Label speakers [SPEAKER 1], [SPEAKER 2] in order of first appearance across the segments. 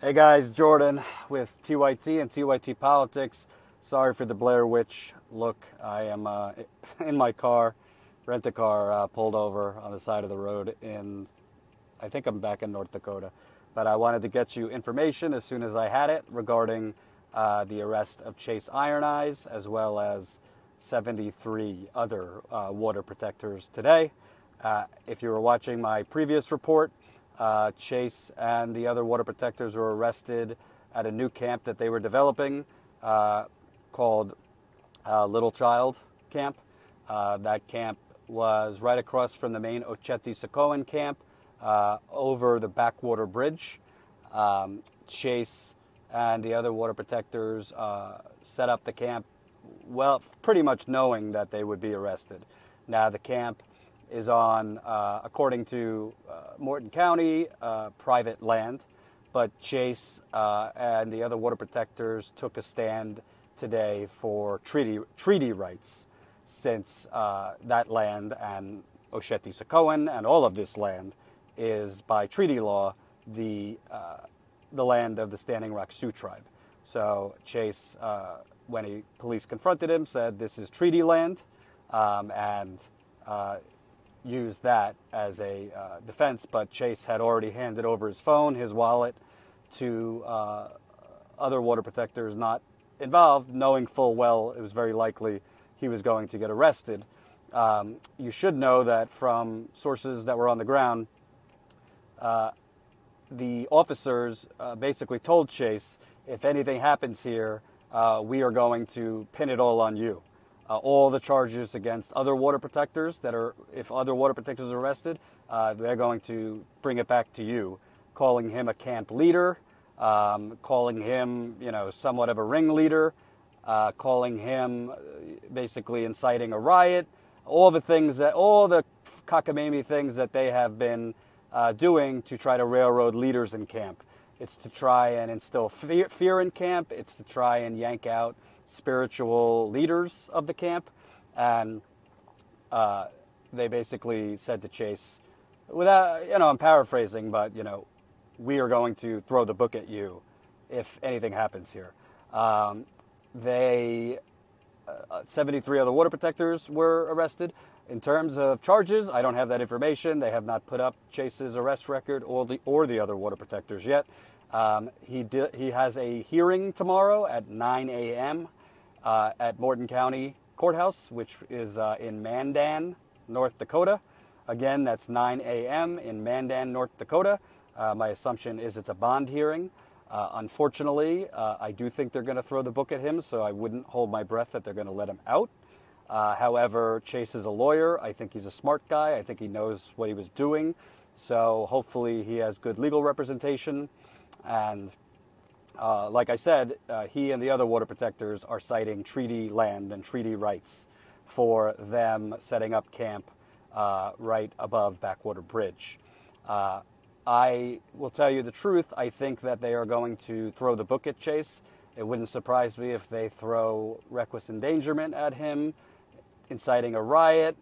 [SPEAKER 1] Hey guys, Jordan with TYT and TYT Politics. Sorry for the Blair Witch look. I am in my car, rent-a-car, pulled over on the side of the road I think I'm back in North Dakota. But I wanted to get you information as soon as I had it regarding the arrest of Chase Iron Eyes as well as 73 other water protectors today. If you were watching my previous report, Chase and the other water protectors were arrested at a new camp that they were developing called Little Child Camp. That camp was right across from the main Ocheti-Socoan camp over the backwater bridge. Chase and the other water protectors set up the camp, well, pretty much knowing that they would be arrested. Now the camp is on, according to Morton County, private land, but Chase and the other water protectors took a stand today for treaty rights, since that land and Ocheti-Socoan and all of this land is by treaty law the land of the Standing Rock Sioux tribe. So Chase, when police confronted him, said this is treaty land, and used that as a defense. But Chase had already handed over his phone, his wallet, to other water protectors not involved, knowing full well it was very likely he was going to get arrested. You should know that from sources that were on the ground, the officers basically told Chase, if anything happens here, we are going to pin it all on you. All the charges against other water protectors if other water protectors are arrested, they're going to bring it back to you, calling him a camp leader, calling him, somewhat of a ringleader, calling him basically inciting a riot, all the cockamamie things that they have been doing to try to railroad leaders in camp. It's to try and instill fear in camp. It's to try and yank out spiritual leaders of the camp. And they basically said to Chase, without, I'm paraphrasing, but, we are going to throw the book at you if anything happens here. 73 other water protectors were arrested. In terms of charges, I don't have that information. They have not put up Chase's arrest record or the other water protectors yet. He has a hearing tomorrow at 9 a.m. At Morton County Courthouse, which is in Mandan, North Dakota. Again, that's 9 a.m. in Mandan, North Dakota. My assumption is it's a bond hearing. Unfortunately, I do think they're going to throw the book at him, so I wouldn't hold my breath that they're going to let him out. However, Chase is a lawyer. I think he's a smart guy. I think he knows what he was doing. So hopefully he has good legal representation. And like I said, he and the other water protectors are citing treaty land and treaty rights for them setting up camp right above Backwater Bridge. I will tell you the truth. I think that they are going to throw the book at Chase. It wouldn't surprise me if they throw reckless endangerment at him, inciting a riot,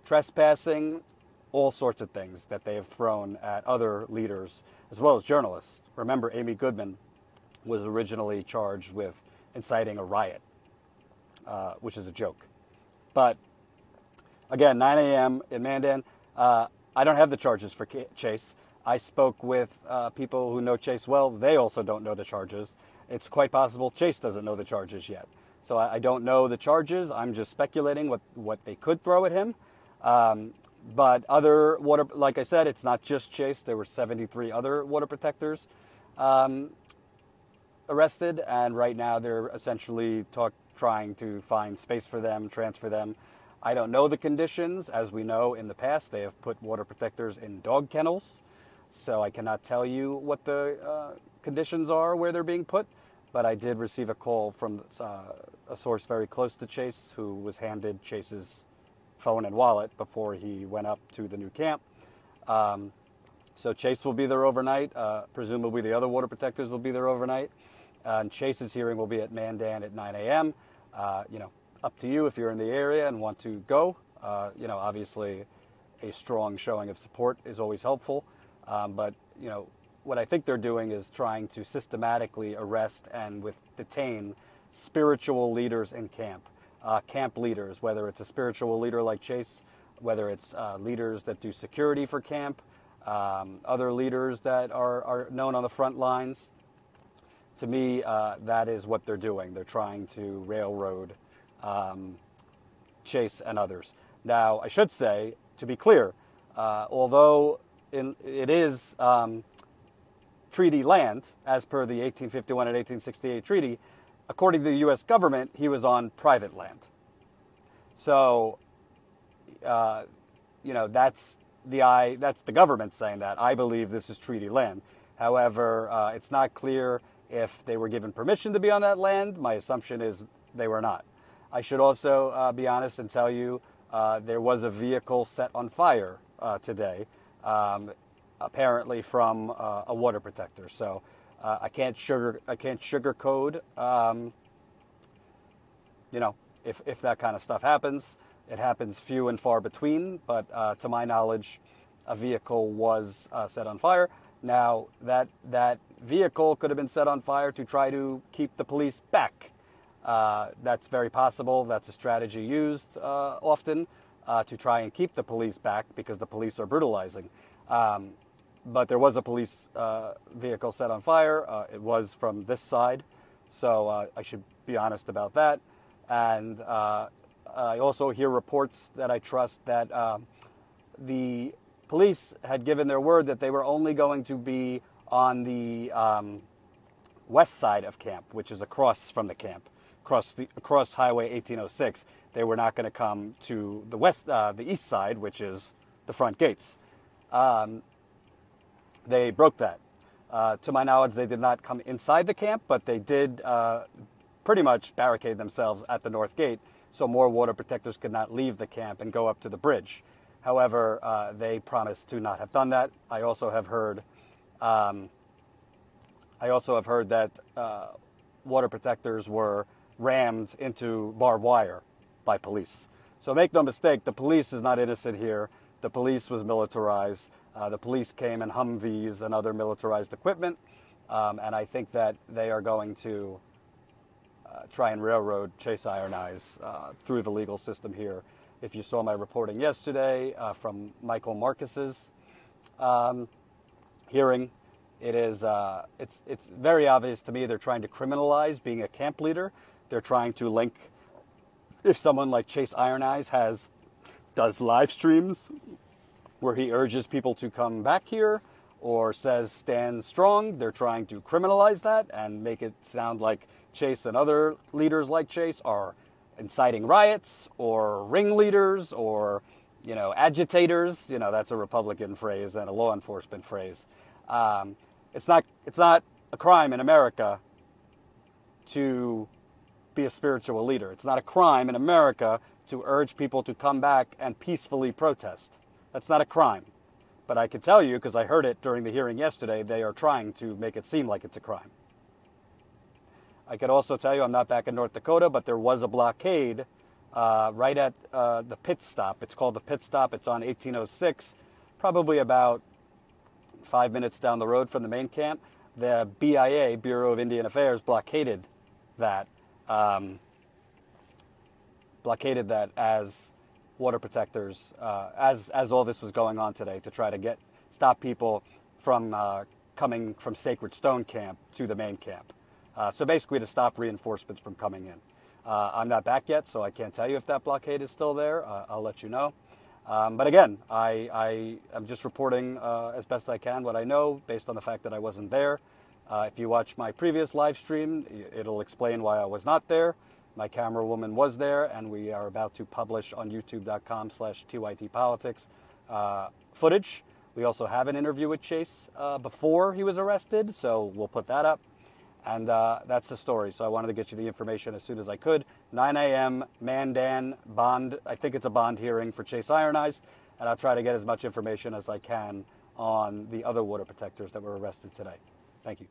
[SPEAKER 1] trespassing, all sorts of things that they have thrown at other leaders as well as journalists. Remember, Amy Goodman was originally charged with inciting a riot, which is a joke. But again, 9 a.m. in Mandan. I don't have the charges for Chase. I spoke with people who know Chase well. They also don't know the charges. It's quite possible Chase doesn't know the charges yet. So I don't know the charges. I'm just speculating what they could throw at him. But like I said, it's not just Chase. There were 73 other water protectors arrested, and right now they're essentially trying to find space for them, transfer them. I don't know the conditions. As we know, in the past, they have put water protectors in dog kennels, so I cannot tell you what the conditions are where they're being put. But I did receive a call from a source very close to Chase who was handed Chase's phone and wallet before he went up to the new camp. So Chase will be there overnight. Presumably the other water protectors will be there overnight. And Chase's hearing will be at Mandan at 9 a.m. Up to you if you're in the area and want to go. Obviously a strong showing of support is always helpful. But what I think they're doing is trying to systematically arrest and detain spiritual leaders in camp. Camp leaders, whether it's a spiritual leader like Chase, whether it's leaders that do security for camp, other leaders that are known on the front lines. To me, that is what they're doing. They're trying to railroad Chase and others. Now, I should say, to be clear, although it is treaty land, as per the 1851 and 1868 treaty, according to the U.S. government, he was on private land. So, that's the government saying that. I believe this is treaty land. However, it's not clear if they were given permission to be on that land. My assumption is they were not. I should also be honest and tell you there was a vehicle set on fire today, apparently from a water protector. So I can't sugarcoat. If that kind of stuff happens, it happens few and far between. But to my knowledge, a vehicle was set on fire. Now that vehicle could have been set on fire to try to keep the police back. That's very possible. That's a strategy used often to try and keep the police back because the police are brutalizing. But there was a police vehicle set on fire. It was from this side, so I should be honest about that. And I also hear reports that I trust that the police had given their word that they were only going to be on the west side of camp, which is across from the camp, across Highway 1806. They were not going to come to the the east side, which is the front gates. They broke that. To my knowledge, they did not come inside the camp, but they did pretty much barricade themselves at the north gate, so more water protectors could not leave the camp and go up to the bridge. However, they promised to not have done that. I also have heard that water protectors were rammed into barbed wire by police. So make no mistake, the police is not innocent here. The police was militarized. The police came in Humvees and other militarized equipment. And I think that they are going to try and railroad Chase Iron Eyes through the legal system here. If you saw my reporting yesterday from Michael Marcus's hearing, it's very obvious to me they're trying to criminalize being a camp leader. They're trying to link, if someone like Chase Iron Eyes does live streams where he urges people to come back here or says stand strong, they're trying to criminalize that and make it sound like Chase and other leaders like Chase are inciting riots or ringleaders or, agitators. That's a Republican phrase and a law enforcement phrase. It's not a crime in America to be a spiritual leader. It's not a crime in America to urge people to come back and peacefully protest. That's not a crime. But I can tell you, because I heard it during the hearing yesterday, they are trying to make it seem like it's a crime. I could also tell you, I'm not back in North Dakota, but there was a blockade right at the pit stop. It's called the pit stop. It's on 1806, probably about 5 minutes down the road from the main camp. The BIA, Bureau of Indian Affairs, blockaded that as water protectors, as all this was going on today, to try to stop people from coming from Sacred Stone Camp to the main camp. So basically to stop reinforcements from coming in. I'm not back yet, so I can't tell you if that blockade is still there. I'll let you know. But again, I am just reporting as best I can what I know based on the fact that I wasn't there. If you watch my previous live stream, it'll explain why I was not there. My camera woman was there, and we are about to publish on youtube.com/TYTpolitics footage. We also have an interview with Chase before he was arrested, so we'll put that up. And that's the story. So I wanted to get you the information as soon as I could. 9 a.m. Mandan bond. I think it's a bond hearing for Chase Iron Eyes. And I'll try to get as much information as I can on the other water protectors that were arrested today. Thank you.